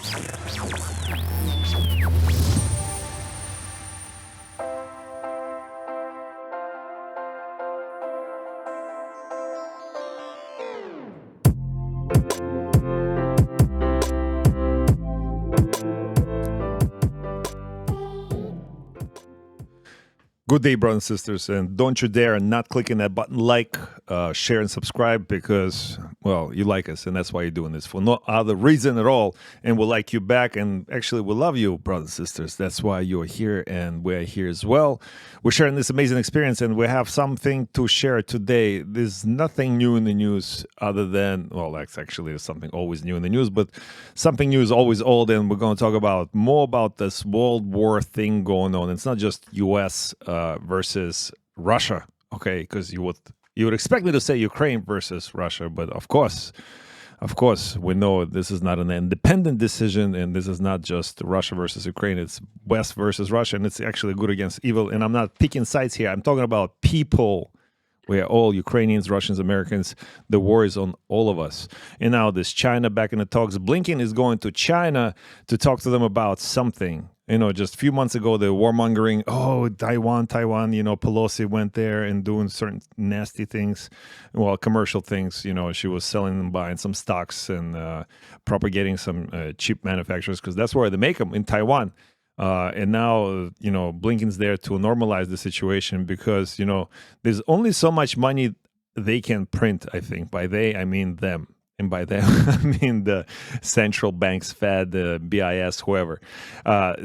Good day, brothers and sisters, and don't you dare not clicking that button like, share, and subscribe because, well, you like us, and that's why you're doing this for no other reason at all, and we'll like you back, and actually we love you, brothers and sisters. That's why you're here, and we're here as well. We're sharing this amazing experience, and we have something to share today. There's nothing new in the news other than, well, that's actually something always new in the news, but something new is always old, and we're going to talk about more about this World War thing going on. It's not just U.S., versus Russia, okay? Because you would expect me to say Ukraine versus Russia, but of course, we know this is not an independent decision, and this is not just Russia versus Ukraine. It's West versus Russia, and it's actually good against evil. And I'm not picking sides here. I'm talking about people. We are all Ukrainians, Russians, Americans. The war is on all of us. And now this China back in the talks. Blinken is going to China to talk to them about something. You know, just a few months ago, the warmongering, Taiwan, Pelosi went there and doing certain nasty things, well, commercial things. You know, she was selling them, buying some stocks and propagating some cheap manufacturers because that's where they make them, in Taiwan. And now, Blinken's there to normalize the situation because, there's only so much money they can print, I think. By they, I mean them. And by them, I mean the central banks, Fed, the BIS, whoever. But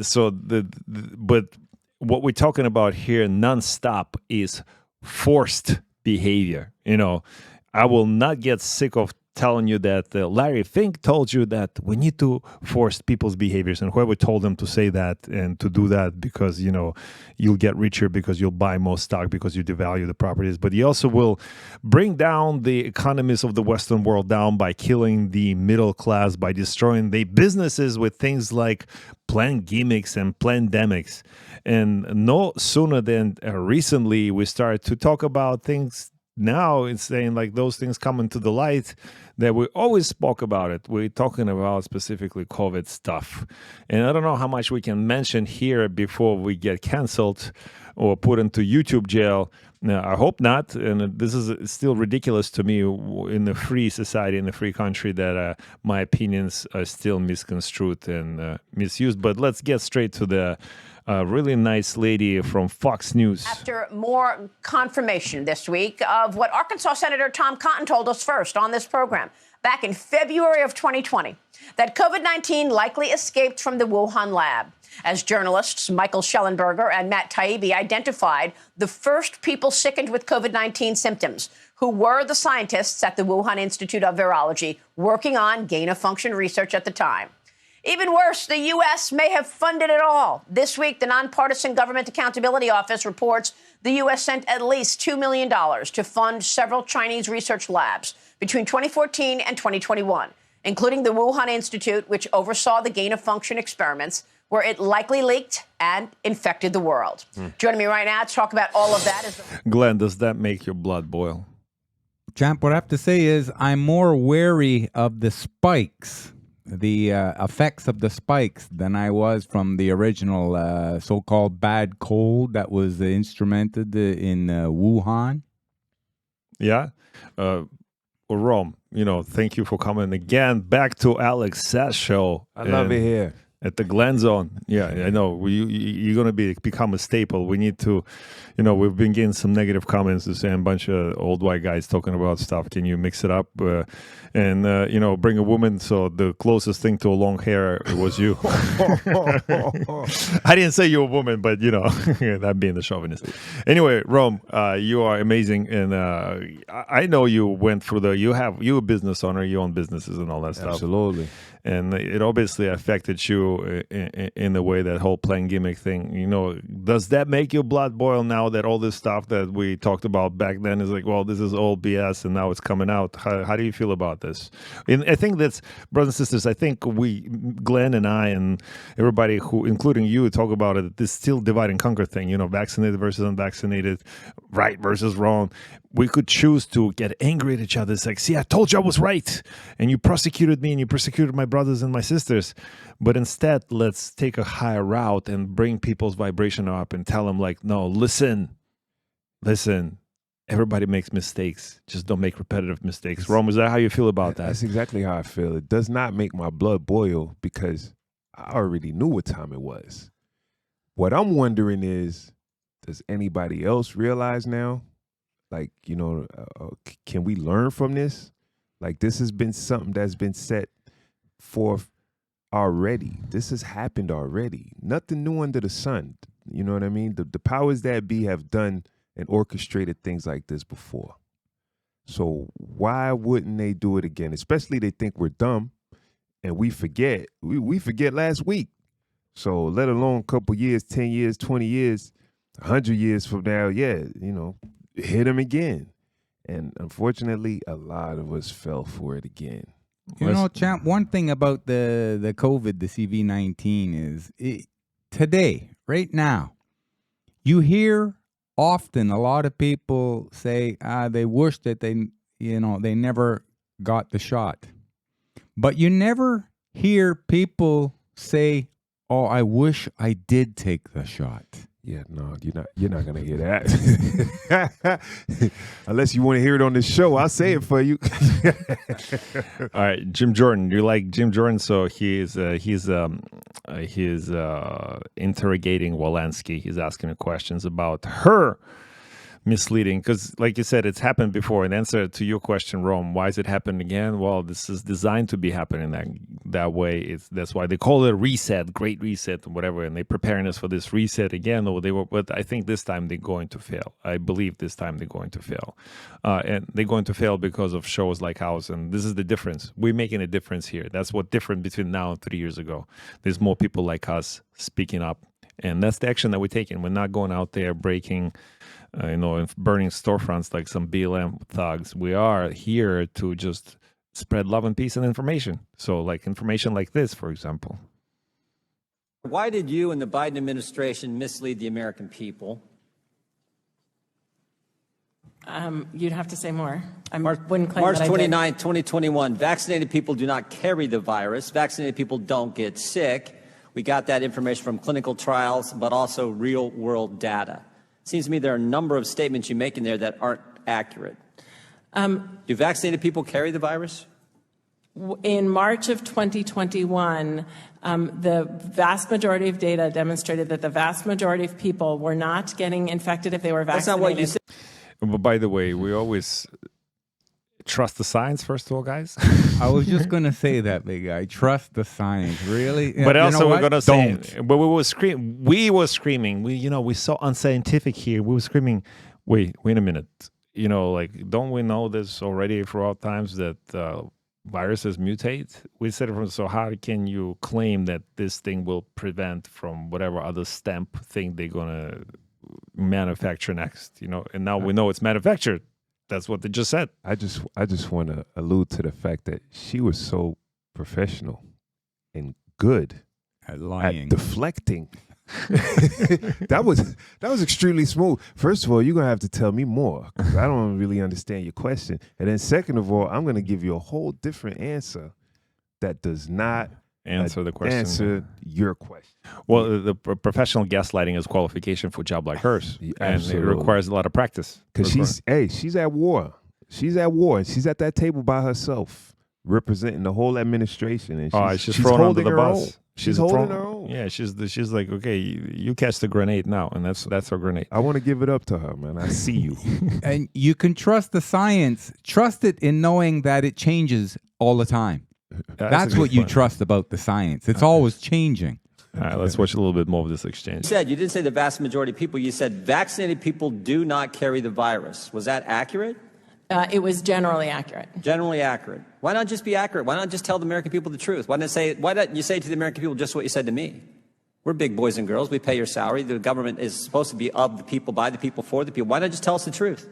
what we're talking about here nonstop is forced behavior. I will not get sick of telling you that Larry Fink told you that we need to force people's behaviors, and whoever told them to say that and to do that because, you'll get richer because you'll buy more stock because you devalue the properties. But he also will bring down the economies of the Western world down by killing the middle class, by destroying the businesses with things like planned gimmicks and pandemics. And no sooner than recently we started to talk about things. Now it's saying like those things coming to the light that we always spoke about it. We're talking about specifically COVID stuff. And I don't know how much we can mention here before we get canceled or put into YouTube jail. Now, I hope not. And this is still ridiculous to me in the free society, in the free country, that my opinions are still misconstrued and misused. But let's get straight to the really nice lady from Fox News. After more confirmation this week of what Arkansas Senator Tom Cotton told us first on this program back in February of 2020, that COVID-19 likely escaped from the Wuhan lab, as journalists Michael Schellenberger and Matt Taibbi identified the first people sickened with COVID-19 symptoms, who were the scientists at the Wuhan Institute of Virology working on gain-of-function research at the time. Even worse, the U.S. may have funded it all. This week, the Nonpartisan Government Accountability Office reports the U.S. sent at least $2 million to fund several Chinese research labs between 2014 and 2021, including the Wuhan Institute, which oversaw the gain-of-function experiments, where it likely leaked and infected the world. Joining me right now to talk about all of that is... Glenn, does that make your blood boil? Champ, what I have to say is I'm more wary of the spikes, the effects of the spikes, than I was from the original so-called bad cold that was instrumented in Wuhan. Yeah. Rome, thank you for coming again. Back to Alex Sass show. I love it here. At the Glen Zone. Yeah, I know. You're going to become a staple. We need to, we've been getting some negative comments to say a bunch of old white guys talking about stuff. Can you mix it up and bring a woman? So the closest thing to a long hair was you. I didn't say you're a woman, but, that being the chauvinist. Anyway, Rome, you are amazing. And I know you went through you're a business owner, you own businesses and all that stuff. Absolutely. And it obviously affected you in the way, that whole playing gimmick thing. Does that make your blood boil now that all this stuff that we talked about back then is like, well, this is all BS and now it's coming out? How do you feel about this? And I think that's, brothers and sisters, I think Glenn and I and everybody who, including you, talk about it, this still divide and conquer thing, vaccinated versus unvaccinated, right versus wrong. we could choose to get angry at each other. It's like, see, I told you I was right. And you persecuted me and you persecuted my brothers and my sisters. But instead, let's take a higher route and bring people's vibration up and tell them like, no, listen, everybody makes mistakes. Just don't make repetitive mistakes. Rome, is that how you feel about that? That's exactly how I feel. It does not make my blood boil because I already knew what time it was. What I'm wondering is, does anybody else realize now? Like, you know, can we learn from this? Like, this has been something that's been set forth already. This has happened already. Nothing new under the sun. You know what I mean? The powers that be have done and orchestrated things like this before. So why wouldn't they do it again? Especially they think we're dumb and we forget. We forget last week. So let alone a couple years, 10 years, 20 years, 100 years from now, yeah, you know, hit them again. And unfortunately, a lot of us fell for it again. You know, champ, one thing about the COVID, the CV-19 is today, right now, you hear often a lot of people say they wish that they never got the shot. But you never hear people say, oh, I wish I did take the shot. Yeah, no, you're not gonna hear that. Unless you want to hear it on the show, I'll say it for you. All right, Jim Jordan. You like Jim Jordan? So he's interrogating Walensky. He's asking her questions about her misleading, because like you said, it's happened before. In answer to your question, Rome, why is it happening again? Well, this is designed to be happening that way. That's why they call it a reset, great reset, whatever, and they're preparing us for this reset again. But I think this time they're going to fail. I believe this time they're going to fail, and they're going to fail because of shows like ours. And this is the difference. We're making a difference here. That's what different between now and 3 years ago. There's more people like us speaking up, and that's the action that we're taking. We're not going out there breaking. And burning storefronts like some BLM thugs. We are here to just spread love and peace and information. So like information like this, for example. Why did you and the Biden administration mislead the American people? You'd have to say more. Wouldn't claim March 29, 2021, vaccinated people do not carry the virus. Vaccinated people don't get sick. We got that information from clinical trials, but also real-world data. Seems to me there are a number of statements you make in there that aren't accurate. Do vaccinated people carry the virus? In March of 2021, the vast majority of data demonstrated that the vast majority of people were not getting infected if they were vaccinated. That's not what you said. But by the way, we always trust the science, first of all, guys. I was just going to say that, big guy. Trust the science, really. But also we're going to say, don't. but we were screaming. We're so unscientific here. We were screaming, wait a minute. Like, don't we know this already throughout times that viruses mutate? We said it from, so how can you claim that this thing will prevent from whatever other stamp thing they're going to manufacture next, and now we know it's manufactured. That's what they just said. I just want to allude to the fact that she was so professional and good at lying, at deflecting. that was extremely smooth. First of all, you're gonna have to tell me more because I don't really understand your question. And then second of all, I'm gonna give you a whole different answer that does not answer the question. Answer your question. Well, the professional gaslighting is qualification for a job like hers, and it requires a lot of practice. Because she's at war. She's at war, and she's at that table by herself, representing the whole administration. And she's thrown under the bus. Own. She's holding her own. Yeah, she's like, okay, you catch the grenade now, and that's her grenade. I want to give it up to her, man. I see you. And you can trust the science. Trust it in knowing that it changes all the time. That's what you trust about the science. It's always changing. All right, let's watch a little bit more of this exchange. You didn't say the vast majority of people. You said vaccinated people do not carry the virus. Was that accurate? It was generally accurate. Generally accurate. Why not just be accurate? Why not just tell the American people the truth? Why don't you say to the American people just what you said to me? We're big boys and girls. We pay your salary. The government is supposed to be of the people, by the people, for the people. Why not just tell us the truth?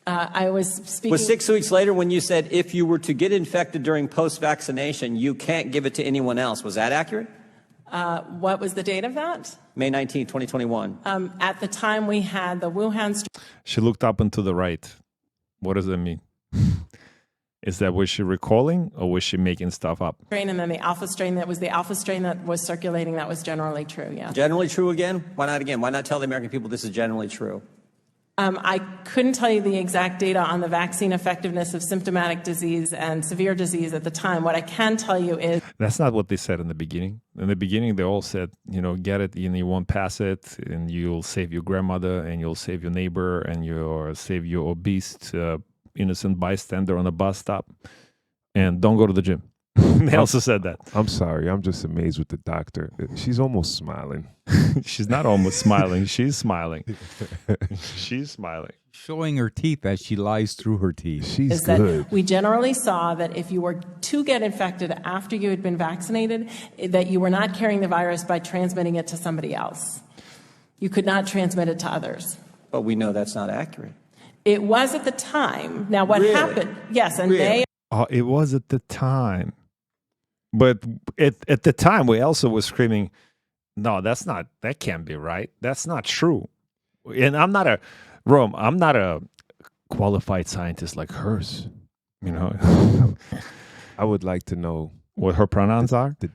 I was speaking. Was 6 weeks later when you said if you were to get infected during post-vaccination, you can't give it to anyone else. Was that accurate? What was the date of that? May 19, 2021. At the time we had the Wuhan. She looked up and to the right. What does that mean? Is that was she recalling or was she making stuff up? Strain, and then the alpha strain that was circulating, that was generally true, yeah. Generally true again? Why not again? Why not tell the American people this is generally true? I couldn't tell you the exact data on the vaccine effectiveness of symptomatic disease and severe disease at the time. What I can tell you is... That's not what they said in the beginning. In the beginning, they all said, get it, you won't pass it, and you'll save your grandmother, and you'll save your neighbor, and you'll save your obese, innocent bystander on a bus stop. And don't go to the gym. They also said that. I'm sorry. I'm just amazed with the doctor. She's almost smiling. She's not almost smiling. She's smiling. She's smiling. Showing her teeth as she lies through her teeth. She's that good. We generally saw that if you were to get infected after you had been vaccinated, that you were not carrying the virus by transmitting it to somebody else. You could not transmit it to others. But we know that's not accurate. It was at the time. Now, what Really? happened? Yes, and Really? they... Oh, it was at the time. But at the time, we also were screaming, no, that can't be right. That's not true. And I'm not a qualified scientist like hers. I would like to know what her pronouns are. The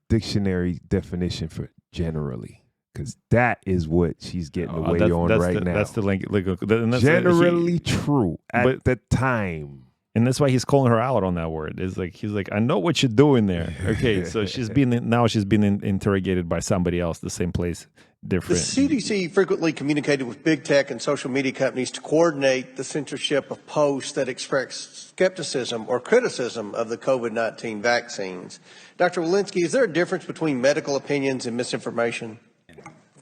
dictionary definition for generally, because that is what she's getting away on right now. That's the language. Generally true at the time. And that's why he's calling her out on that word. It's like he's like, I know what you're doing there. Okay, so she's being interrogated by somebody else, the same place, different. The CDC frequently communicated with big tech and social media companies to coordinate the censorship of posts that express skepticism or criticism of the COVID-19 vaccines. Dr. Walensky, is there a difference between medical opinions and misinformation?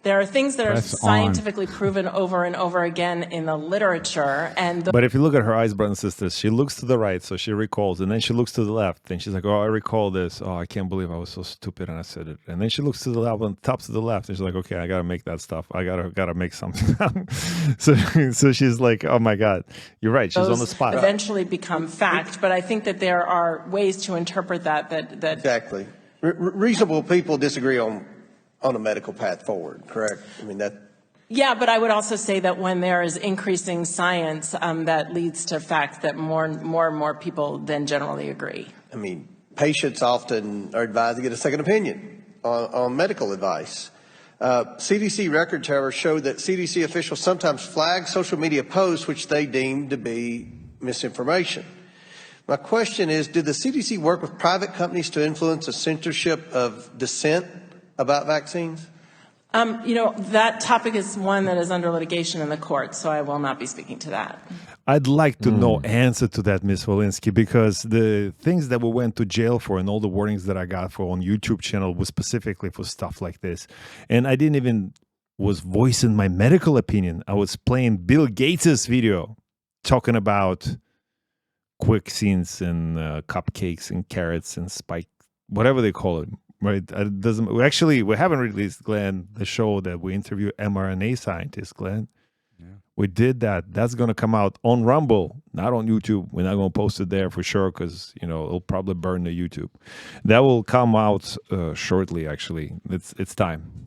There are things that are Press on. scientifically proven over and over again in the literature. But if you look at her eyes, brothers and sisters, she looks to the right, so she recalls, and then she looks to the left, and she's like, oh, I recall this. Oh, I can't believe I was so stupid and I said it. And then she looks to the left, and top to the left, and she's like, okay, I gotta make that stuff. I gotta make something. so she's like, oh my God, you're right. She's on the spot. Eventually become fact, but I think that there are ways to interpret that. Exactly. Reasonable people disagree on a medical path forward, correct? I mean, that... Yeah, but I would also say that when there is increasing science, that leads to fact that more and more people then generally agree. I mean, patients often are advised to get a second opinion on medical advice. CDC records, however, show that CDC officials sometimes flag social media posts which they deem to be misinformation. My question is, did the CDC work with private companies to influence the censorship of dissent about vaccines? That topic is one that is under litigation in the court, so I will not be speaking to that. I'd like to know answer to that, Ms. Walensky, because the things that we went to jail for and all the warnings that I got for on YouTube channel was specifically for stuff like this. And I didn't even was voicing my medical opinion. I was playing Bill Gates's video talking about quick scenes and cupcakes and carrots and spike, whatever they call it. Right, it doesn't. We haven't released, Glenn, the show that we interview mRNA scientists, Glenn. Yeah. We did that. That's going to come out on Rumble, not on YouTube. We're not going to post it there for sure because it'll probably burn the YouTube. That will come out shortly. Actually, it's time.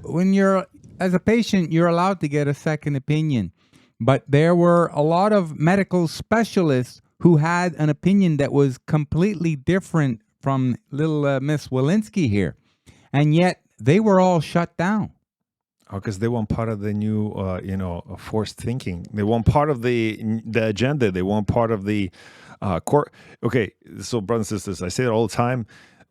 When you're as a patient, you're allowed to get a second opinion, but there were a lot of medical specialists who had an opinion that was completely different from little Miss Walensky here, and yet they were all shut down. Oh, because they weren't part of the new, forced thinking. They weren't part of the agenda. They weren't part of the core. Okay, so brothers and sisters, I say it all the time.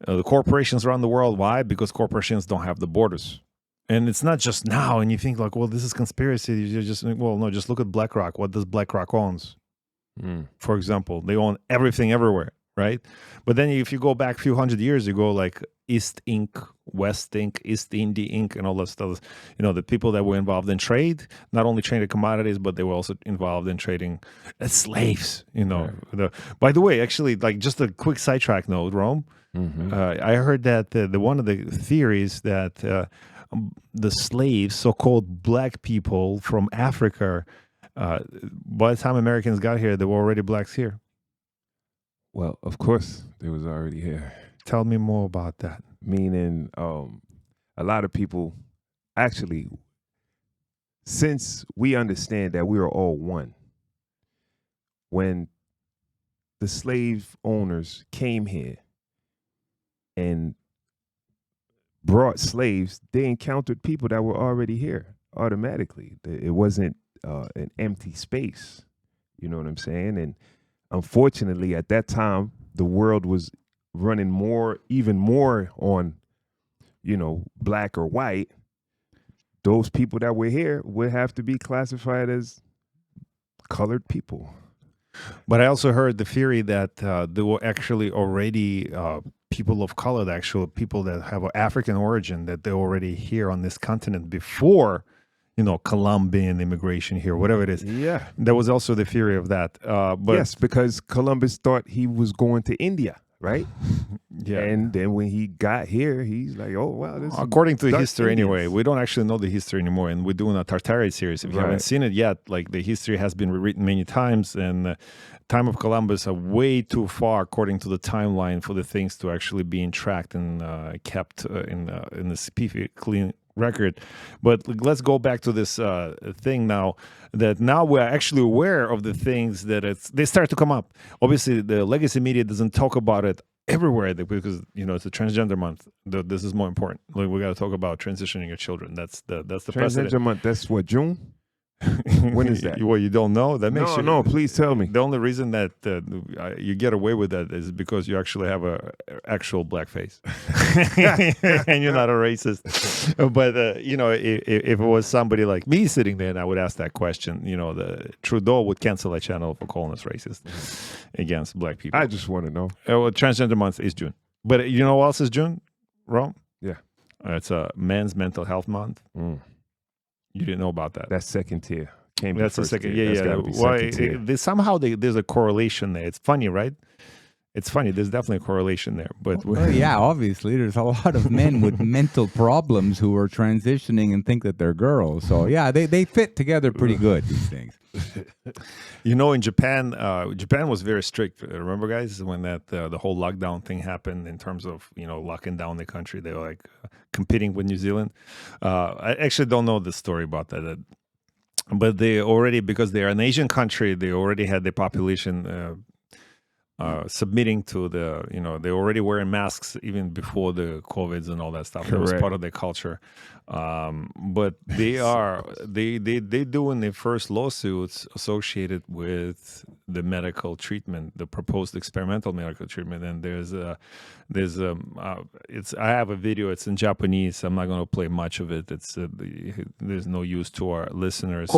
The corporations around the world, why? Because corporations don't have the borders. And it's not just now, and you think like, well, this is conspiracy. You just, no, just look at BlackRock. What does BlackRock owns? For example, they own everything everywhere. Right? But then if you go back a few hundred years, you go like East Inc., West Inc., East India Inc., and all that stuff. The people that were involved in trade, not only traded commodities, but they were also involved in trading as slaves, By the way, actually, like just a quick sidetrack note, Rome. I heard that the one of the theories that the slaves, so-called black people from Africa, by the time Americans got here, there were already blacks here. Well, of course, they was already here. Tell me more about that. Meaning, a lot of people actually, since we understand that we are all one, when the slave owners came here and brought slaves, they encountered people that were already here automatically. It wasn't an empty space. You know what I'm saying? And unfortunately, at that time, the world was running even more on, black or white. Those people that were here would have to be classified as colored people. But I also heard the theory that there were actually already people of color, actual people that have an African origin, that they're already here on this continent before, Colombian immigration here, whatever it is. Yeah. There was also the theory of that. But yes, because Columbus thought he was going to India, right? Yeah. And then when he got here, he's like, oh, wow. This According to Dutch history Indians. anyway, we don't actually know the history anymore. And we're doing a Tartary series. If you haven't seen it yet, like the history has been rewritten many times. And time of Columbus are way too far according to the timeline for the things to actually being tracked and kept in the specific clean record. But let's go back to this thing now, that now we're actually aware of the things that they start to come up. Obviously, the legacy media doesn't talk about it everywhere because it's a transgender month. This is more important. Like, we got to talk about transitioning your children. That's the precedent. Transgender month. That's what, June? When is that? Well, you don't know. That makes No, please tell me. The only reason that you get away with that is because you actually have a actual black face, and you're not a racist. But if it was somebody like me sitting there, and I would ask that question, the Trudeau would cancel that channel for calling us racist against black people. I just want to know. Well, Transgender Month is June, but you know what else is June, Ron? Yeah, it's a Men's Mental Health Month. You didn't know about that? That's second tier. That's the second. Tier. Yeah. Second tier. Somehow there's a correlation there. It's funny, right? It's funny. There's definitely a correlation there. But yeah, obviously, there's a lot of men with mental problems who are transitioning and think that they're girls. So yeah, they fit together pretty good, these things. In Japan, Japan was very strict. Remember, guys, when the whole lockdown thing happened in terms of locking down the country, they were like competing with New Zealand. I actually don't know the story about that. But they already, because they're an Asian country, they already had the population submitting to they're already wearing masks even before the COVIDs and all that stuff. That was part of their culture. But they're doing the first lawsuits associated with the medical treatment, the proposed experimental medical treatment. And I have a video. It's in Japanese. I'm not going to play much of it. There's no use to our listeners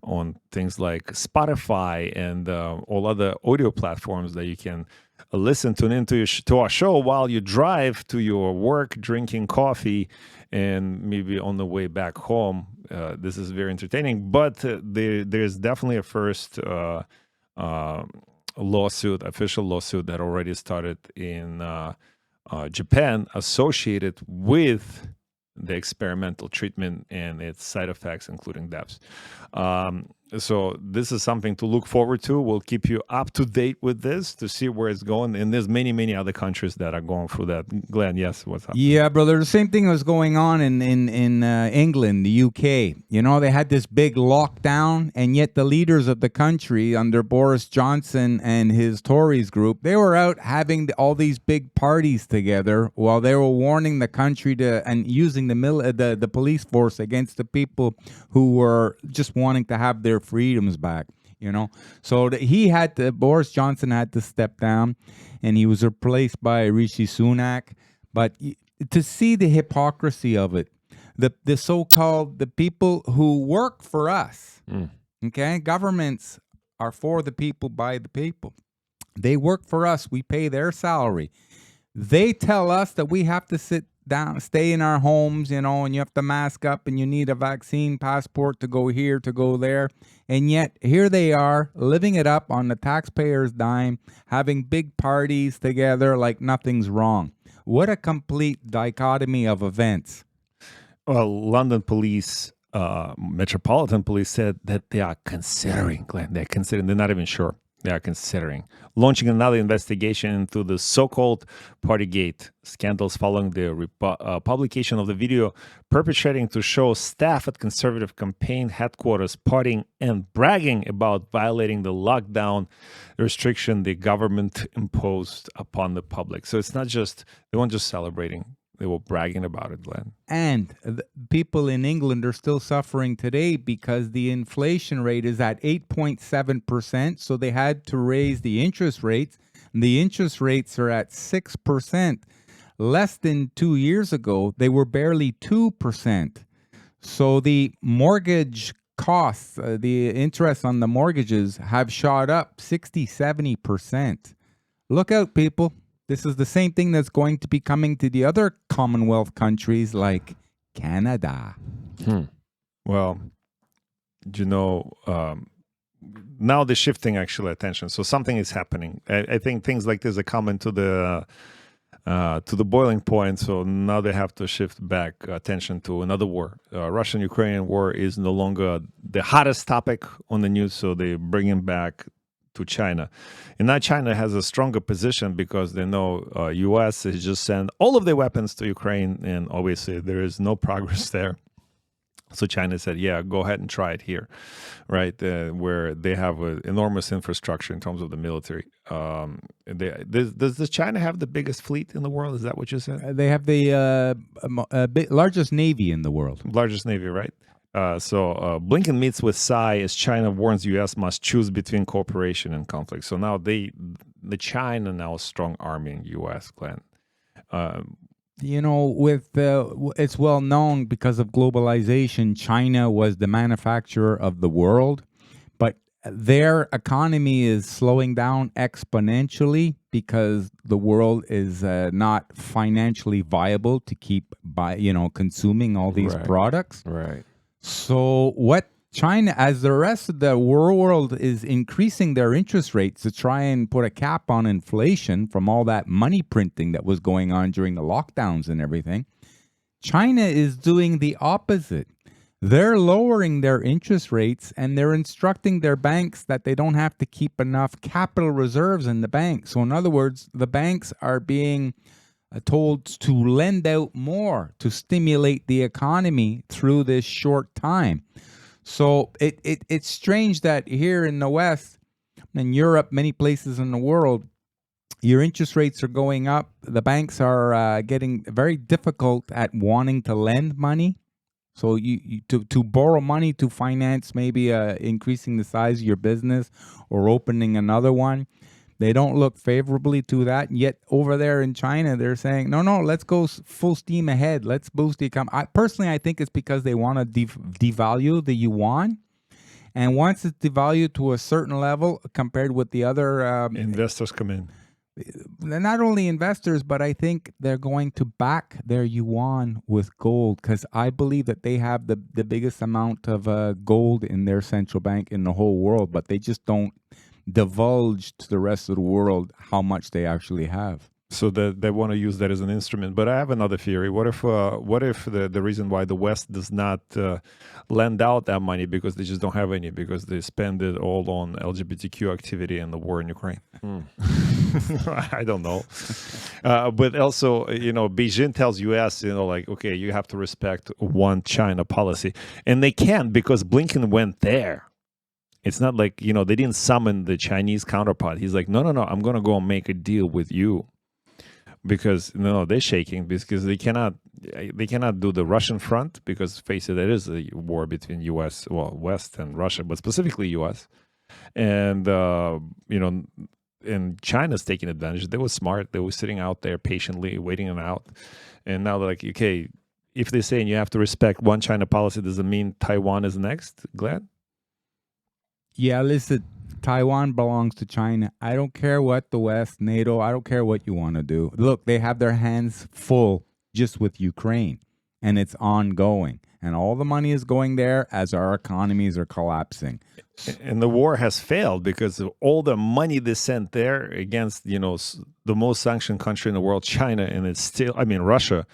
on things like Spotify and all other audio platforms that you can listen to our show while you drive to your work, drinking coffee, and maybe on the way back home. This is very entertaining, but there's definitely a first official lawsuit that already started in Japan associated with the experimental treatment and its side effects, including deaths. So this is something to look forward to. We'll keep you up to date with this to see where it's going. And there's many, many other countries that are going through that. Glenn, yes, what's up? Yeah, brother. The same thing was going on in England, the UK. They had this big lockdown, and yet the leaders of the country under Boris Johnson and his Tories group, they were out having all these big parties together while they were warning the country and using the police force against the people who were just wanting to have their freedoms back. So Boris Johnson had to step down, and he was replaced by Rishi Sunak. But to see the hypocrisy of it, the so-called the people who work for us, okay, governments are for the people, by the people. They work for us. We pay their salary. They tell us that we have to sit down, stay in our homes, and you have to mask up, and you need a vaccine passport to go here, to go there. And yet here they are living it up on the taxpayer's dime, having big parties together like nothing's wrong. What a complete dichotomy of events. Well, London police, Metropolitan Police said that they are considering, Glenn, they're not even sure. They are considering launching another investigation into the so-called Partygate scandals following the publication of the video perpetrating to show staff at conservative campaign headquarters partying and bragging about violating the lockdown restriction the government imposed upon the public. So it's not just, they weren't just celebrating, they were bragging about it, Glenn. And people in England are still suffering today because the inflation rate is at 8.7%. So they had to raise the interest rates. And the interest rates are at 6%. Less than 2 years ago, they were barely 2%. So the mortgage costs, the interest on the mortgages have shot up 60-70%. Look out, people. This is the same thing that's going to be coming to the other Commonwealth countries like Canada. Well, you know, now they're shifting actually attention. So something is happening. I think things like this are coming to the boiling point. So now they have to shift back attention to another war. Russian-Ukrainian war is no longer the hottest topic on the news. So they bring him back to China. And now China has a stronger position because they know U.S. has just sent all of their weapons to Ukraine, and obviously there is no progress there. So China said, yeah, go ahead and try it here, right? Where they have an enormous infrastructure in terms of the military. Does China have the biggest fleet in the world? Is that what you said? They have the largest navy in the world. Largest navy, right? So Blinken meets with Tsai as China warns U.S. must choose between cooperation and conflict. So now the China now a strong army in U.S., Glenn. You know, with it's well known because of globalization, China was the manufacturer of the world, but their economy is slowing down exponentially because the world is not financially viable to keep consuming all these products. Right. So what China, as the rest of the world is increasing their interest rates to try and put a cap on inflation from all that money printing that was going on during the lockdowns and everything, China is doing the opposite. They're lowering their interest rates and they're instructing their banks that they don't have to keep enough capital reserves in the bank. So in other words, the banks are being told to lend out more to stimulate the economy through this short time. So it's strange that here in the West, in Europe, many places in the world, your interest rates are going up. The banks are getting very difficult at wanting to lend money. So to borrow money to finance maybe increasing the size of your business or opening another one, they don't look favorably to that. Yet over there in China, they're saying, no, let's go full steam ahead. Let's boost the economy. I think it's because they want to devalue the yuan. And once it's devalued to a certain level compared with the other... investors come in. Not only investors, but I think they're going to back their yuan with gold because I believe that they have the biggest amount of gold in their central bank in the whole world, but they just don't divulge to the rest of the world how much they actually have. So they want to use that as an instrument. But I have another theory. What if the reason why the West does not lend out that money because they just don't have any, because they spend it all on LGBTQ activity and the war in Ukraine? I don't know. But also, Beijing tells U.S., okay, you have to respect one China policy. And they can't because Blinken went there. It's not like, they didn't summon the Chinese counterpart. He's like, no, I'm going to go and make a deal with you. Because, they're shaking because they cannot do the Russian front because, face it is a war between U.S., West and Russia, but specifically U.S. And, and China's taking advantage. They were smart. They were sitting out there patiently waiting it out. And now they're like, okay, if they're saying you have to respect one China policy, does it mean Taiwan is next, Glenn? Yeah, listen, Taiwan belongs to China. I don't care what the West, NATO, I don't care what you want to do. Look, they have their hands full just with Ukraine, and it's ongoing. And all the money is going there as our economies are collapsing. And the war has failed because of all the money they sent there against, the most sanctioned country in the world, China, and it's still, Russia.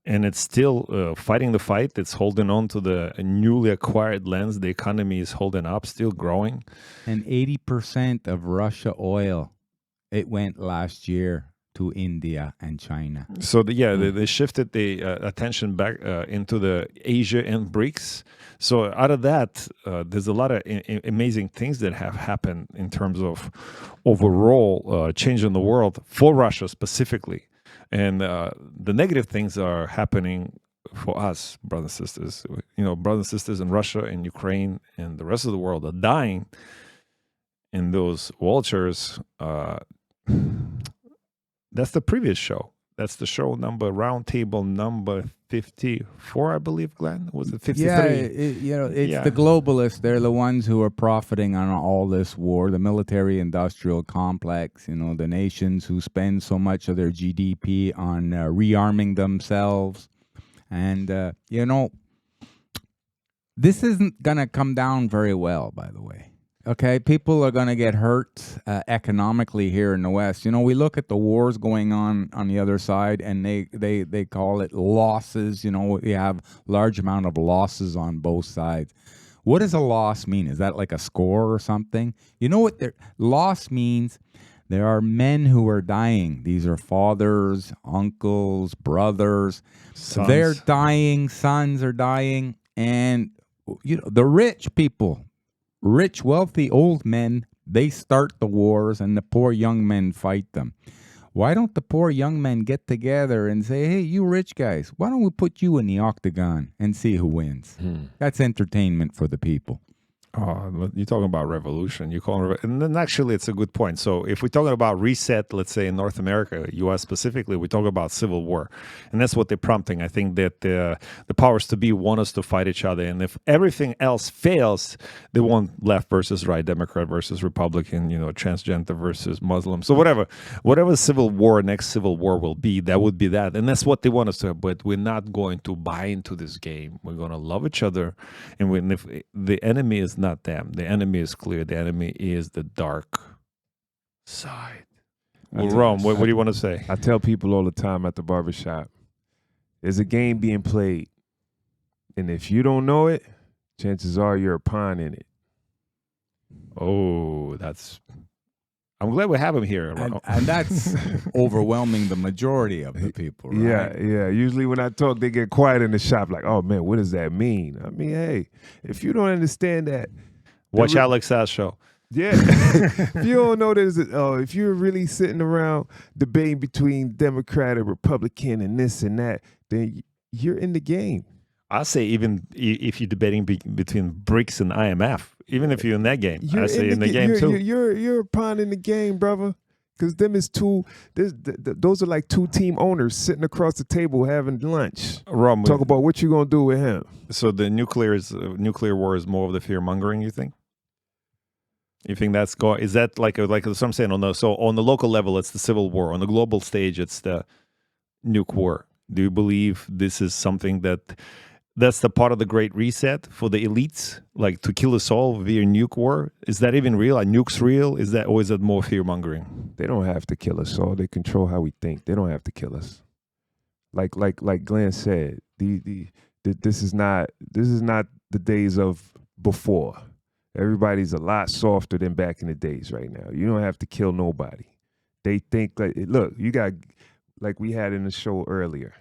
and it's still fighting the fight. It's holding on to the newly acquired lands. The economy is holding up, still growing. And 80% of Russia oil, it went last year to India and China. So they shifted the attention back into the Asia and BRICS. So out of that, there's a lot of amazing things that have happened in terms of overall change in the world for Russia specifically. And the negative things are happening for us, brothers and sisters. You know, brothers and sisters in Russia and Ukraine and the rest of the world are dying. And those vultures, that's the previous show. That's the show number, Roundtable number 54, I believe, Glenn. Was it 53? Yeah, it's the globalists. They're the ones who are profiting on all this war, the military-industrial complex, the nations who spend so much of their GDP on rearming themselves. And, this isn't going to come down very well, by the way. Okay, people are going to get hurt economically here in the West. We look at the wars going on the other side, and they call it losses. We have large amount of losses on both sides. What does a loss mean? Is that like a score or something? You know what loss means? There are men who are dying. These are fathers, uncles, brothers. Sons. They're dying. Sons are dying. And the rich people, rich, wealthy, old men, they start the wars and the poor young men fight them. Why don't the poor young men get together and say, hey, you rich guys, why don't we put you in the octagon and see who wins? That's entertainment for the people. Oh, you're talking about revolution. You call it, and then actually, it's a good point. So, if we're talking about reset, let's say in North America, U.S. specifically, we talk about civil war, and that's what they're prompting. I think that the powers to be want us to fight each other, and if everything else fails, they want left versus right, Democrat versus Republican, transgender versus Muslim. So whatever civil war, next civil war will be, that would be that, and that's what they want us to have. But we're not going to buy into this game. We're going to love each other, and if the enemy is not them. The enemy is clear. The enemy is the dark side. Well, Rome, what do you want to say? I tell people all the time at the barbershop, there's a game being played. And if you don't know it, chances are you're a pawn in it. Oh, I'm glad we have him here. And that's overwhelming the majority of the people, right? Yeah. Usually when I talk, they get quiet in the shop like, oh, man, what does that mean? I mean, hey, if you don't understand that. Watch Alex Sass show. Yeah. If you don't know that, if you're really sitting around debating between Democrat and Republican and this and that, then you're in the game. I say even if you're debating between BRICS and IMF, even if you're in that game, I say in the game too. You're a pawn in the game, brother. Because them is those are like two team owners sitting across the table having lunch. Talk about what you're gonna do with him. So the nuclear war is more of the fear mongering, you think? You think that's is that like what I'm saying? So on the local level, it's the civil war. On the global stage, it's the nuke war. Do you believe this is something that's the part of the Great Reset for the elites, like to kill us all via nuke war? Is that even real? Are nukes real? Or is that more fear mongering? They don't have to kill us all. They control how we think. They don't have to kill us. Like Glenn said, this is not the days of before. Everybody's a lot softer than back in the days right now. You don't have to kill nobody. They think look, you got, like we had in the show earlier,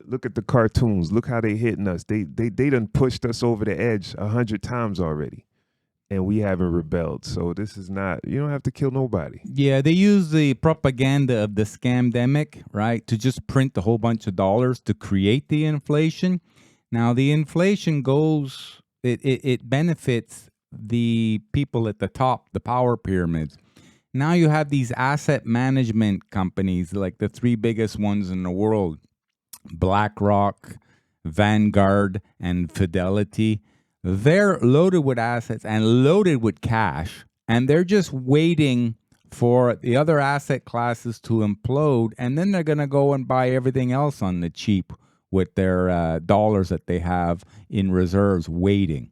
look at the cartoons. Look how they hitting us. They done pushed us over the edge 100 times already, and we haven't rebelled. So this is not. You don't have to kill nobody. Yeah, they use the propaganda of the scamdemic, right, to just print a whole bunch of dollars to create the inflation. Now the inflation goes. It benefits the people at the top, the power pyramids. Now you have these asset management companies, like the three biggest ones in the world. BlackRock, Vanguard, and Fidelity. They're loaded with assets and loaded with cash, and they're just waiting for the other asset classes to implode, and then they're going to go and buy everything else on the cheap with their dollars that they have in reserves waiting.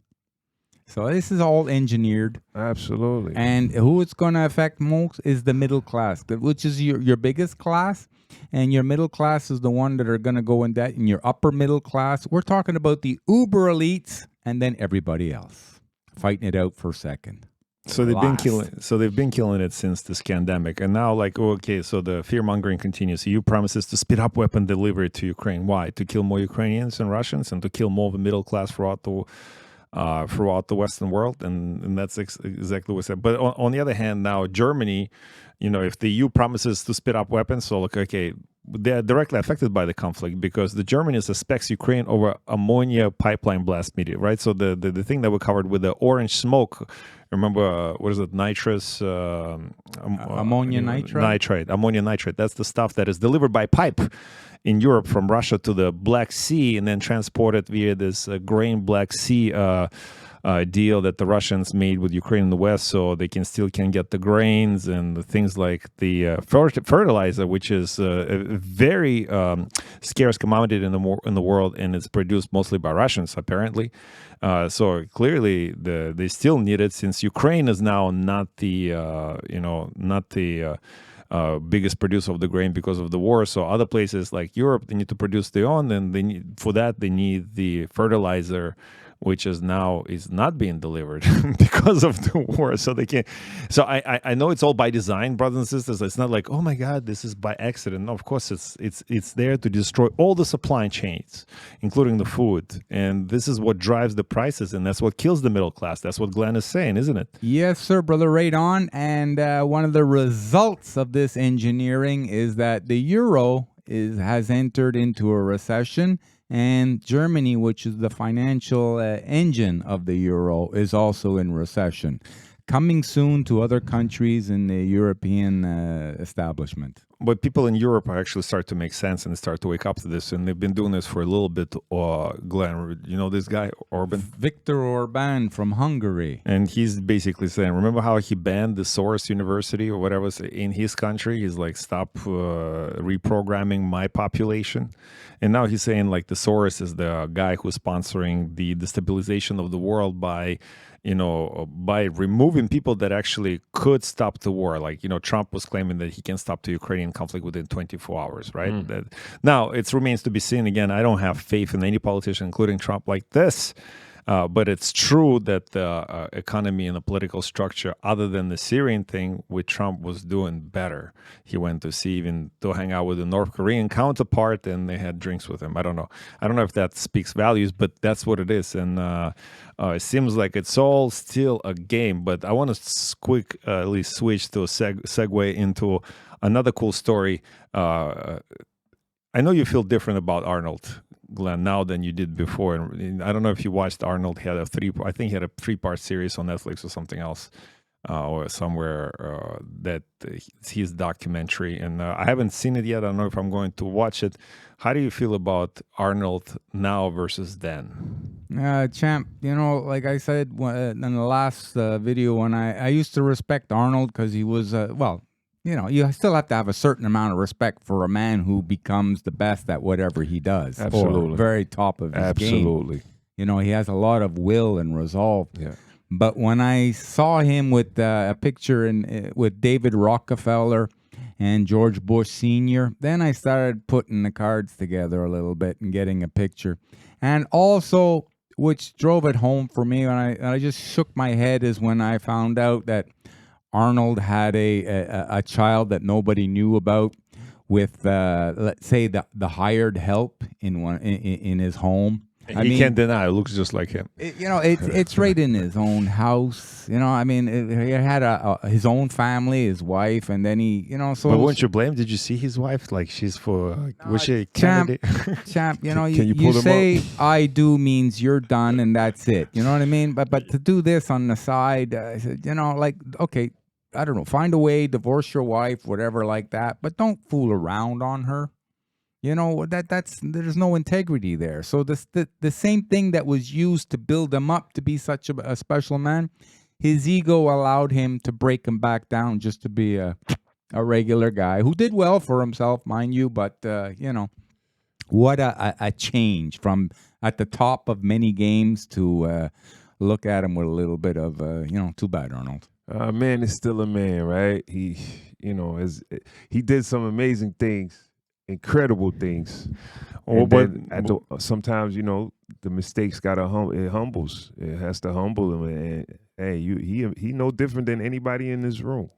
So this is all engineered. Absolutely. And who it's going to affect most is the middle class, which is your biggest class. And your middle class is the one that are going to go in debt. And your upper middle class, we're talking about the uber elites and then everybody else fighting it out for a second. So they've been killing it since this pandemic, and now so the fear mongering continues. EU promises to speed up weapon delivery to Ukraine. Why? To kill more Ukrainians and Russians, and to kill more of the middle class throughout the Western world, and that's exactly what I said. But on the other hand, now Germany, if the EU promises to speed up weapons, so they're directly affected by the conflict because the Germany suspects Ukraine over ammonia pipeline blast media, right? So the thing that we covered with the orange smoke, remember, what is it, nitrous? Ammonia nitrate? Ammonia nitrate. That's the stuff that is delivered by pipe in Europe from Russia to the Black Sea and then transported via this grain Black Sea deal that the Russians made with Ukraine in the West, so they can get the grains and the things like the fertilizer, which is a very scarce commodity in the world, and it's produced mostly by Russians apparently. So clearly they still need it, since Ukraine is now not the biggest producer of the grain because of the war. So other places like Europe, they need to produce their own, and they need the fertilizer, which is not being delivered because of the war. So they can't. So I know it's all by design, brothers and sisters. It's not like, oh my God, this is by accident. No, of course it's there to destroy all the supply chains, including the food. And this is what drives the prices, and that's what kills the middle class. That's what Glenn is saying, isn't it? Yes, sir, brother. Right on. And one of the results of this engineering is that the euro has entered into a recession. And Germany, which is the financial engine of the euro, is also in recession. Coming soon to other countries in the European establishment. But people in Europe are actually start to make sense and start to wake up to this, and they've been doing this for a little bit. Glenn, you know this guy, Orban? Viktor Orban from Hungary. And he's basically saying, remember how he banned the Soros University or whatever was in his country? He's like, stop reprogramming my population. And now he's saying like the Soros is the guy who's sponsoring the destabilization of the world by removing people that actually could stop the war. Like, Trump was claiming that he can stop the Ukrainian conflict within 24 hours, right? Now, it remains to be seen. Again, I don't have faith in any politician, including Trump, like this. But it's true that the economy and the political structure, other than the Syrian thing, with Trump was doing better. He went to hang out with the North Korean counterpart, and they had drinks with him. I don't know if that speaks values, but that's what it is. And it seems like it's all still a game. But I want to at least switch to a segue into another cool story. I know you feel different about Arnold, Glenn, now than you did before. And I don't know if you watched Arnold. He had a 3-part series on Netflix or something else, or somewhere that it's his documentary. And I haven't seen it yet. I don't know if I'm going to watch it. How do you feel about Arnold now versus then? Champ, like I said in the last video, when I used to respect Arnold because he was, you still have to have a certain amount of respect for a man who becomes the best at whatever he does. Absolutely. Or very top of his Absolutely. game. He has a lot of will and resolve. Yeah. But when I saw him with a picture with David Rockefeller and George Bush Sr., then I started putting the cards together a little bit and getting a picture. And also, which drove it home for me, and I just shook my head, is when I found out that Arnold had a child that nobody knew about with, let's say, the hired help in his home. He can't deny it looks just like him. It's right in his own house. He had his own family, his wife, and then So, but wouldn't you blame? Did you see his wife? Like she's was she a candidate? Champ, you say I do means you're done and that's it. You know what I mean? But to do this on the side, I said, okay, I don't know, find a way, divorce your wife, whatever like that, but don't fool around on her. There's no integrity there. So the same thing that was used to build him up to be such a special man, his ego allowed him to break him back down just to be a regular guy who did well for himself, mind you. But what a change from at the top of many games to look at him with a little bit of, too bad, Arnold. Man is still a man, right? He, he did some amazing things, incredible things. Sometimes, the mistakes gotta it humbles. It has to humble him. And hey, he no different than anybody in this room.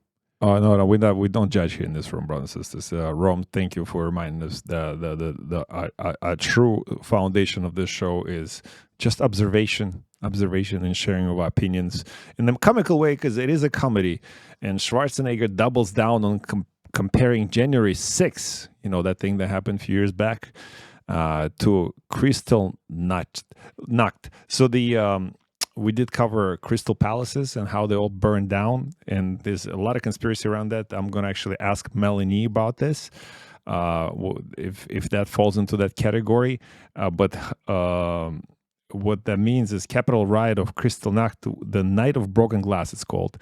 Oh no, we don't judge here in this room, brothers and sisters. Rome, thank you for reminding us the true foundation of this show is just observation and sharing of opinions in a comical way, because it is a comedy. And Schwarzenegger doubles down on comparing January 6th, that thing that happened a few years back, to Crystal Nacht. So we did cover Crystal Palaces and how they all burned down, and there's a lot of conspiracy around that. I'm going to actually ask Melanie about this, if that falls into that category. But what that means is Capitol Riot of Kristallnacht, the Night of Broken Glass, it's called,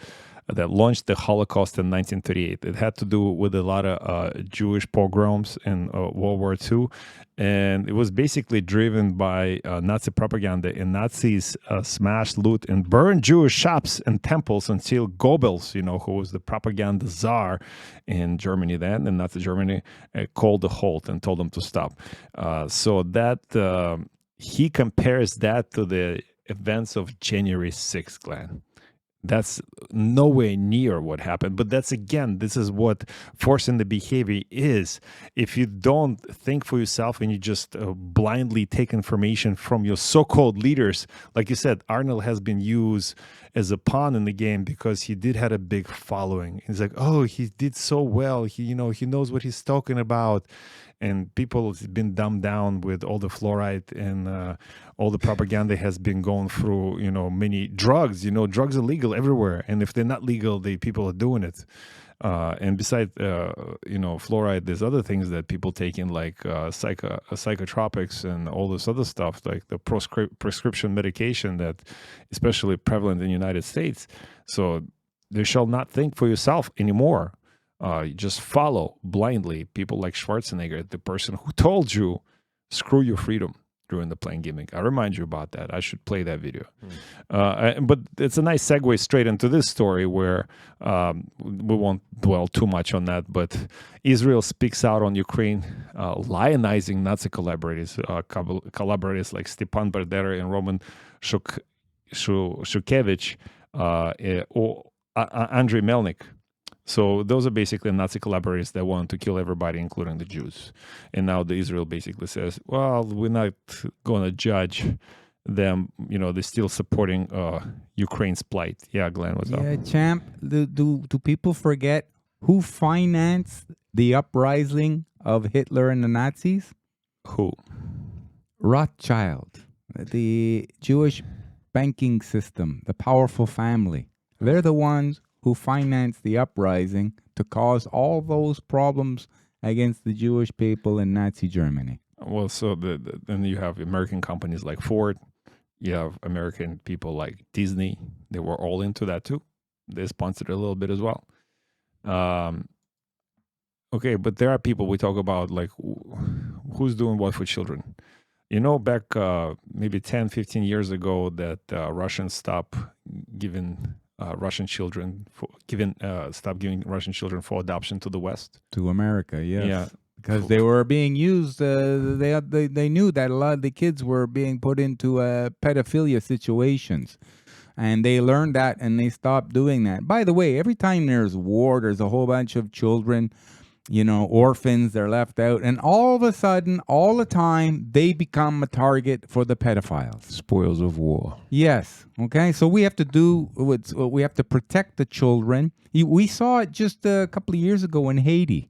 that launched the Holocaust in 1938. It had to do with a lot of Jewish pogroms in World War II. And it was basically driven by Nazi propaganda. And Nazis smashed, loot, and burned Jewish shops and temples until Goebbels, who was the propaganda czar in Germany then, in Nazi Germany, called a halt and told them to stop. So that he compares that to the events of January 6th, Glenn. That's nowhere near what happened. But this is what forcing the behavior is. If you don't think for yourself and you just blindly take information from your so-called leaders, like you said, Arnold has been used as a pawn in the game because he did have a big following. He's like, oh, he did so well. He knows what he's talking about. And people have been dumbed down with all the fluoride and all the propaganda has been going through, many drugs. Drugs are legal everywhere. And if they're not legal, people are doing it. And besides, fluoride, there's other things that people take in, like psychotropics and all this other stuff, like the prescription medication that especially prevalent in the United States. So you shall not think for yourself anymore. You just follow blindly people like Schwarzenegger, the person who told you, screw your freedom during the plane gimmick. I remind you about that. I should play that video. But it's a nice segue straight into this story where we won't dwell too much on that, but Israel speaks out on Ukraine, lionizing Nazi collaborators like Stepan Bandera and Roman Shukevich or Andrei Melnik. So those are basically Nazi collaborators that want to kill everybody, including the Jews. And now the Israel basically says, well, we're not going to judge them. They're still supporting Ukraine's plight. Yeah, Glenn, what's up? Yeah, champ, do people forget who financed the uprising of Hitler and the Nazis? Who? Rothschild, the Jewish banking system, the powerful family. They're the ones who financed the uprising to cause all those problems against the Jewish people in Nazi Germany. Well, so then you have American companies like Ford. You have American people like Disney. They were all into that too. They sponsored it a little bit as well. Okay, but there are people we talk about, like who's doing what for children. Back maybe 10, 15 years ago that Russians stopped giving Russian children stop giving Russian children for adoption to the West, to America. Yes. Yeah, because they were being used. They knew that a lot of the kids were being put into pedophilia situations, and they learned that and they stopped doing that. By the way, every time there's war, there's a whole bunch of children, orphans, they're left out, and all of a sudden, all the time, they become a target for the pedophiles. Spoils of war. Yes. Okay. So we have to we have to protect the children. We saw it just a couple of years ago in Haiti.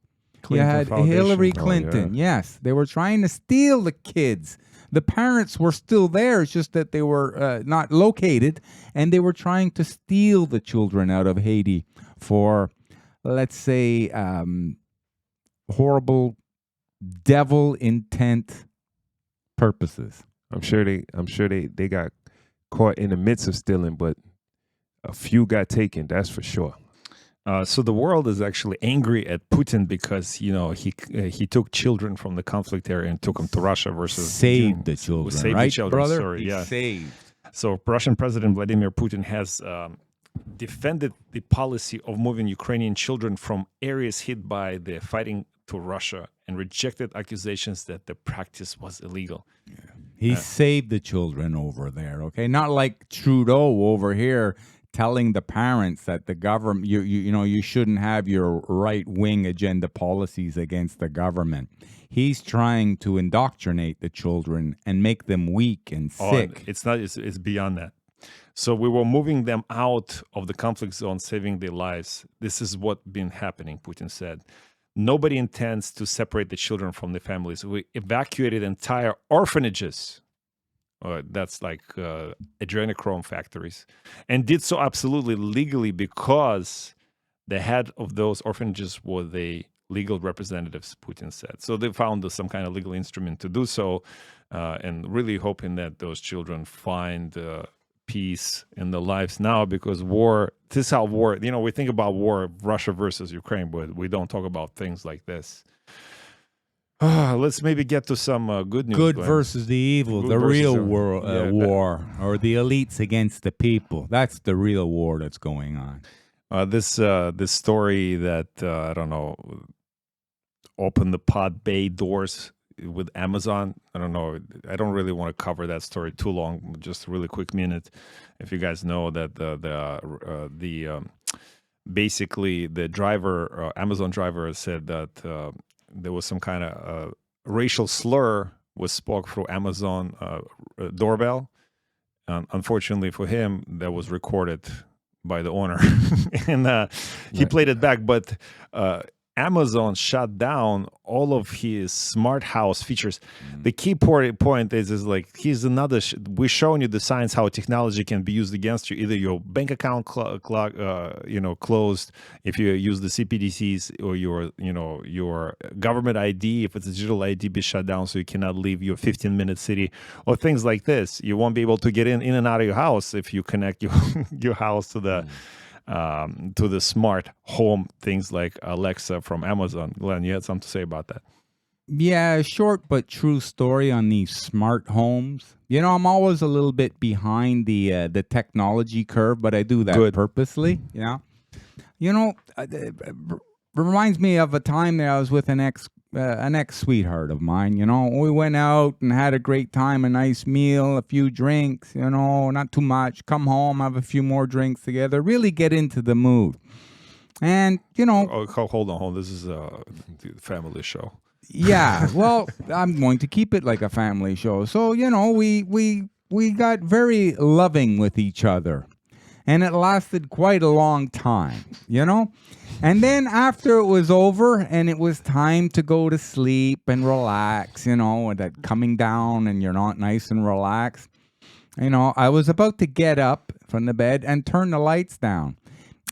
You had Hillary Clinton. Yes. They were trying to steal the kids. The parents were still there. It's just that they were not located, and they were trying to steal the children out of Haiti for, let's say, horrible devil intent purposes. I'm sure they got caught in the midst of stealing, but a few got taken, that's for sure. So the world is actually angry at Putin because he took children from the conflict area and took them to Russia versus saved the children, saved right, the children, brother? Sorry, yeah. Saved. So Russian President Vladimir Putin has defended the policy of moving Ukrainian children from areas hit by the fighting to Russia and rejected accusations that the practice was illegal. He saved the children over there, okay? Not like Trudeau over here telling the parents that the government, you shouldn't have your right-wing agenda policies against the government. He's trying to indoctrinate the children and make them weak and sick. It's not. It's beyond that. So we were moving them out of the conflict zone, saving their lives. This is what been happening, Putin said. Nobody intends to separate the children from the families. We evacuated entire orphanages. That's like adrenochrome factories, and did so absolutely legally because the head of those orphanages were the legal representatives, Putin said. So they found some kind of legal instrument to do so, and really hoping that those children find peace in their lives now, because war, this is how war, we think about war, Russia versus Ukraine, but we don't talk about things like this. Let's maybe get to some good news. Good Glenn. versus the evil, Good the versus real the- war, or the elites against the people. That's the real war that's going on. This story that I don't know, opened the pod bay doors with Amazon. I don't know. I don't really want to cover that story too long. Just a really quick minute. If you guys know that basically the driver, Amazon driver, said that there was some kind of racial slur was spoke through Amazon doorbell. Unfortunately for him, that was recorded by the owner, and he played it back. But Amazon shut down all of his smart house features. The key point is like, here's another. We're showing you the signs how technology can be used against you. Either your bank account closed if you use the CBDCs, or your government ID, if it's a digital ID, be shut down so you cannot leave your 15-minute city, or things like this. You won't be able to get in and out of your house if you connect your house to the smart home, things like Alexa from Amazon. Glenn, you had something to say about that? Yeah, short but true story on these smart homes. I'm always a little bit behind the technology curve, but I do that purposely. It reminds me of a time that I was with an ex sweetheart of mine. We went out and had a great time, a nice meal, a few drinks, not too much. Come home, have a few more drinks together, really get into the mood. And, hold on. This is a family show. Yeah, well, I'm going to keep it like a family show. So, we got very loving with each other. And it lasted quite a long time, And then after it was over and it was time to go to sleep and relax, and that coming down and you're not nice and relaxed, I was about to get up from the bed and turn the lights down.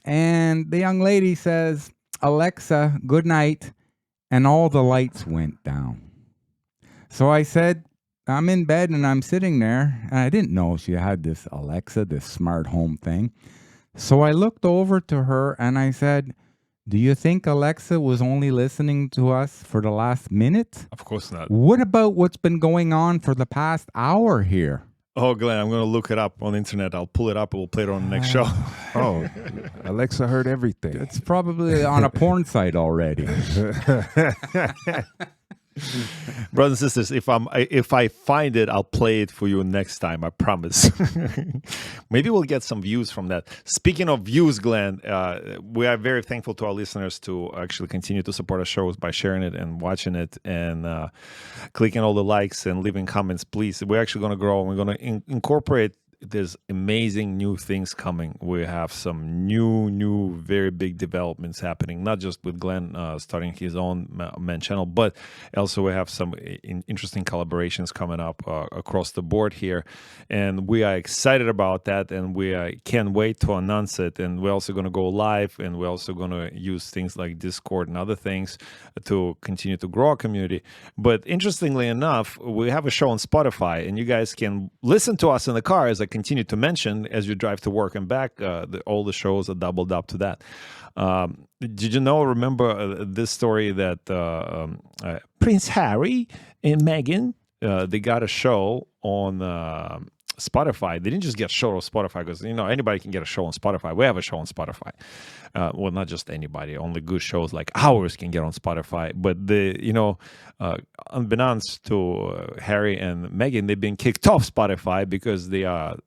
And the young lady says, "Alexa, good night." And all the lights went down. So I said, I'm in bed and I'm sitting there, and I didn't know she had this Alexa, this smart home thing. So I looked over to her and I said, "Do you think Alexa was only listening to us for the last minute? Of course not. What about what's been going on for the past hour here?" Oh, Glenn, I'm going to look it up on the internet. I'll pull it up and we'll play it on the next show. Oh, Alexa heard everything. It's probably on a porn site already. Brothers and sisters, if I find it, I'll play it for you next time. I promise. Maybe we'll get some views from that. Speaking of views, Glenn, we are very thankful to our listeners to actually continue to support our shows by sharing it and watching it and clicking all the likes and leaving comments. Please, we're actually going to grow. We're going to incorporate. There's amazing new things coming. We have some new, very big developments happening, not just with Glenn starting his own man channel, but also we have some interesting collaborations coming up across the board here. And we are excited about that, and we can't wait to announce it. And we're also going to go live, and we're also going to use things like Discord and other things to continue to grow our community. But interestingly enough, we have a show on Spotify, and you guys can listen to us in the car, as I continue to mention, as you drive to work and back. All the shows are doubled up to that. Did you remember this story that Prince Harry and Meghan, they got a show on Spotify. They didn't just get a show on Spotify because, anybody can get a show on Spotify. We have a show on Spotify. Well, not just anybody. Only good shows like ours can get on Spotify. But unbeknownst to Harry and Meghan, they've been kicked off Spotify because they are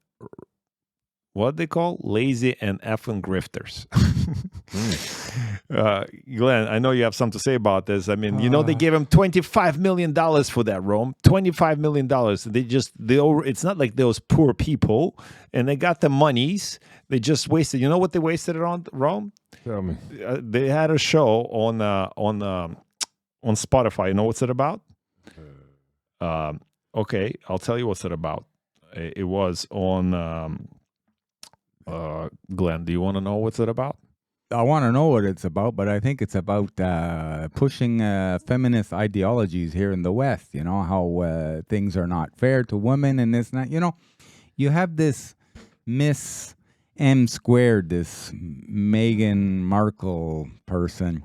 what they call lazy and effing grifters. Glenn, I know you have something to say about this. I mean, they gave him $25 million for that, Rome. $25 million. It's not like those poor people, and they got the monies. They just wasted. You know what they wasted it on, Rome? Tell me. They had a show on Spotify. You know what's it about? Okay, I'll tell you what's it about. It was on. Glenn, do you want to know what's it about? I want to know what it's about, but I think it's about pushing feminist ideologies here in the West. You know, how things are not fair to women and this and that. You have this Miss M squared, this Meghan Markle person,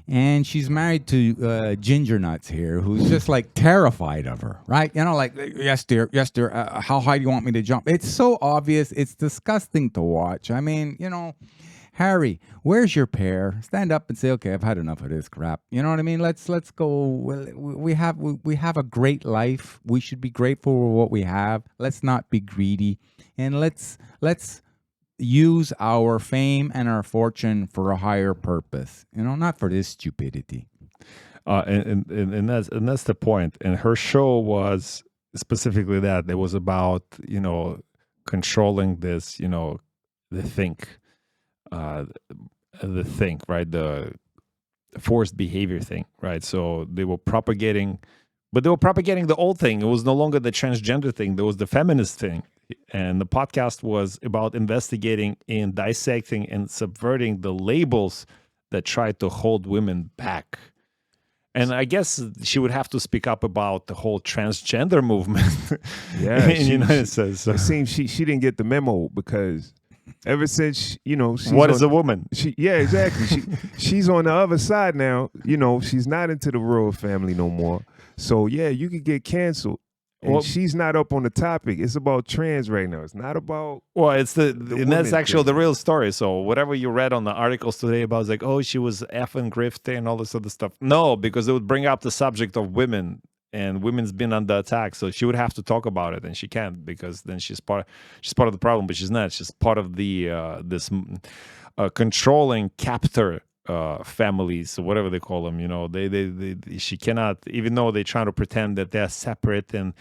and she's married to Ginger Nuts here, who's just like terrified of her, right? Yes, dear, how high do you want me to jump? It's so obvious. It's disgusting to watch. I mean, Harry, where's your pair? Stand up and say, okay, I've had enough of this crap. You know what I mean? Let's go. We have a great life. We should be grateful for what we have. Let's not be greedy, and let's use our fame and our fortune for a higher purpose. Not for this stupidity. And that's the point. And her show was specifically that. It was about controlling this, the think, right? The forced behavior thing, right? So they were propagating, but they were propagating the old thing. It was no longer the transgender thing. There was the feminist thing. And the podcast was about investigating and dissecting and subverting the labels that try to hold women back. And I guess she would have to speak up about the whole transgender movement Yeah, in the United States. It seems she didn't get the memo because ever since, she's what is a woman? Yeah, exactly. She's on the other side now. She's not into the royal family no more. So, yeah, you could get canceled. And she's not up on the topic. It's about trans right now. It's not about. Well, it's and that's actually the real story. So whatever you read on the articles today about, like, oh, she was effing grifting and all this other stuff. No, because it would bring up the subject of women, and women's been under attack. So she would have to talk about it, and she can't because then she's part of the problem, but she's not. She's part of the this controlling captor families, or whatever they call them. She cannot, even though they're trying to pretend that they're separate and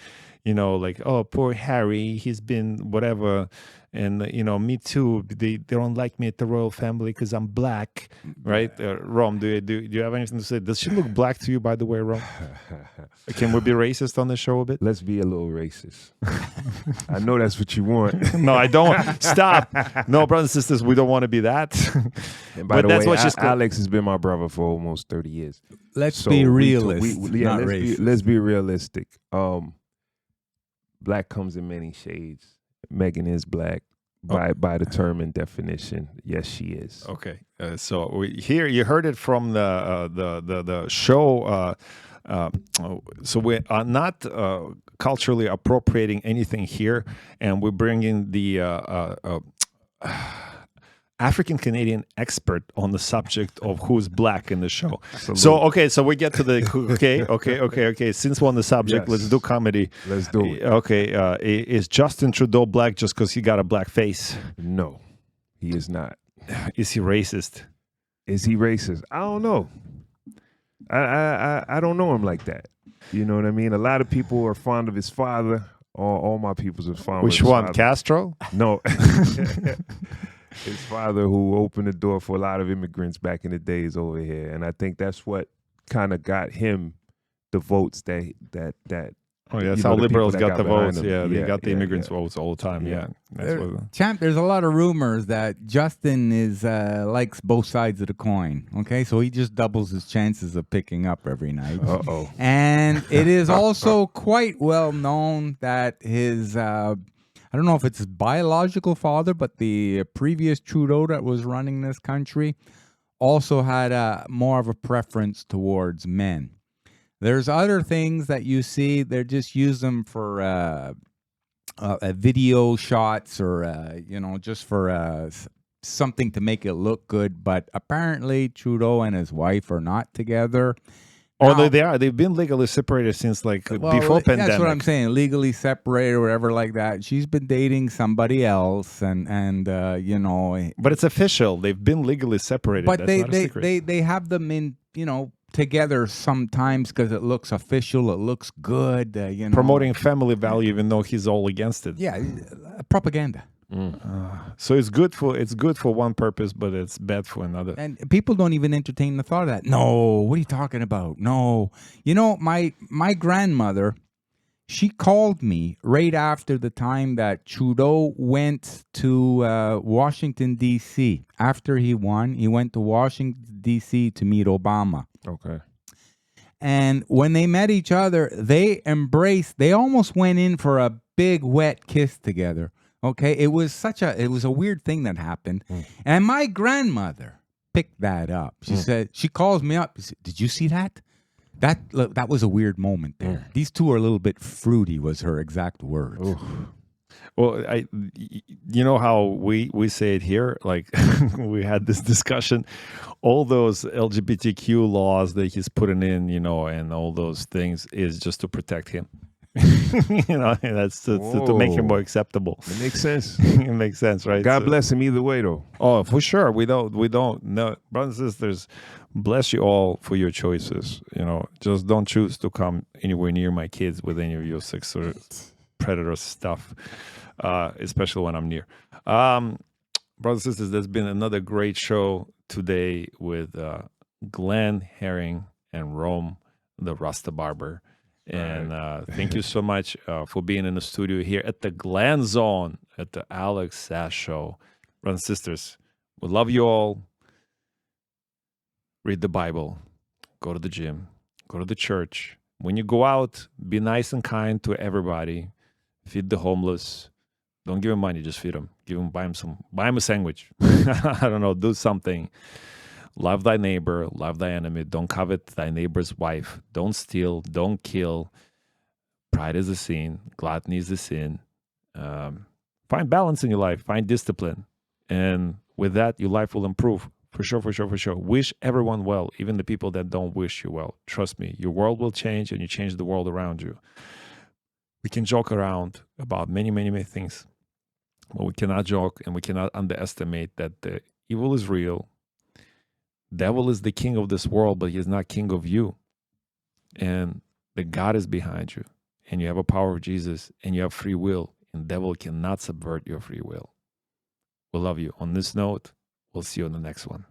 like, oh, poor Harry, he's been whatever, and me too, they don't like me at the royal family because I'm black, right? Rom, do you have anything to say? Does she look black to you, by the way, Rom? Can we be racist on the show a bit? Let's be a little racist. I know that's what you want. No, I don't. Stop. No, brothers and sisters, we don't want to be that. And by the way, Alex has been my brother for almost 30 years. Let's be realistic, not racist. Let's be realistic. Black comes in many shades. Meghan is black by the term and definition. Yes, she is. Okay, so here you heard it from the show. So we are not culturally appropriating anything here, and we're bringing the African Canadian expert on the subject of who's black in the show. Absolutely. So okay, so we get to the okay. Since we're on the subject, let's do comedy. Let's do it. Okay, is Justin Trudeau black just because he got a black face? No, he is not. Is he racist? Is he racist? I don't know. I don't know him like that. You know what I mean? A lot of people are fond of his father. All my peoples are fond of his father. Which one, Castro? No. His father, who opened the door for a lot of immigrants back in the days over here. And I think that's what kind of got him the votes that oh, yeah, that's how liberals got the votes. Yeah, they got the immigrants' votes all the time. Yeah. Champ, there's a lot of rumors that Justin is likes both sides of the coin. Okay, so he just doubles his chances of picking up every night. Uh-oh. And it is also quite well known that his I don't know if it's his biological father, but the previous Trudeau that was running this country also had more of a preference towards men. There's other things that you see, they just use them for video shots or, just for something to make it look good. But apparently Trudeau and his wife are not together. Although they are, they've been legally separated since before pandemic. That's what I'm saying. Legally separated or whatever like that. She's been dating somebody else, and But it's official. They've been legally separated. But That's not a secret. they have them in together sometimes because it looks official. It looks good. Promoting family value, even though he's all against it. Yeah, propaganda. So it's good for one purpose, but it's bad for another. And people don't even entertain the thought of that. No, what are you talking about? No. My grandmother, she called me right after the time that Trudeau went to Washington, D.C. After he won, he went to Washington, D.C. to meet Obama. Okay. And when they met each other, they embraced, they almost went in for a big wet kiss together. Okay, it was a weird thing that happened. And my grandmother picked that up. She said, she calls me up. She said, did you see that? That was a weird moment there. These two are a little bit fruity, was her exact words. Well, you know how we say it here, like we had this discussion, all those LGBTQ laws that he's putting in, and all those things is just to protect him. That's to make him more acceptable. It makes sense. It makes sense, right? God bless him either way, though. Oh, for sure. We don't know, brothers and sisters. Bless you all for your choices. Just don't choose to come anywhere near my kids with any of your sex or predator stuff, especially when I'm near. Brothers and sisters, there's been another great show today with Glenn Herring and Rome, the Rasta Barber. And thank you so much for being in the studio here at the Glen Zone at the Alex Sass Show. Brothers and sisters, we love you all. Read the Bible. Go to the gym. Go to the church. When you go out, be nice and kind to everybody. Feed the homeless. Don't give them money, just feed them. Buy them a sandwich. I don't know, do something. Love thy neighbor, love thy enemy. Don't covet thy neighbor's wife. Don't steal, don't kill. Pride is a sin. Gluttony is a sin. Find balance in your life. Find discipline. And with that, your life will improve. For sure, for sure, for sure. Wish everyone well, even the people that don't wish you well. Trust me, your world will change and you change the world around you. We can joke around about many, many, many things. But we cannot joke and we cannot underestimate that the evil is real. Devil is the king of this world, but he is not king of you. And the God is behind you. And you have a power of Jesus and you have free will. And devil cannot subvert your free will. We love you. On this note, we'll see you on the next one.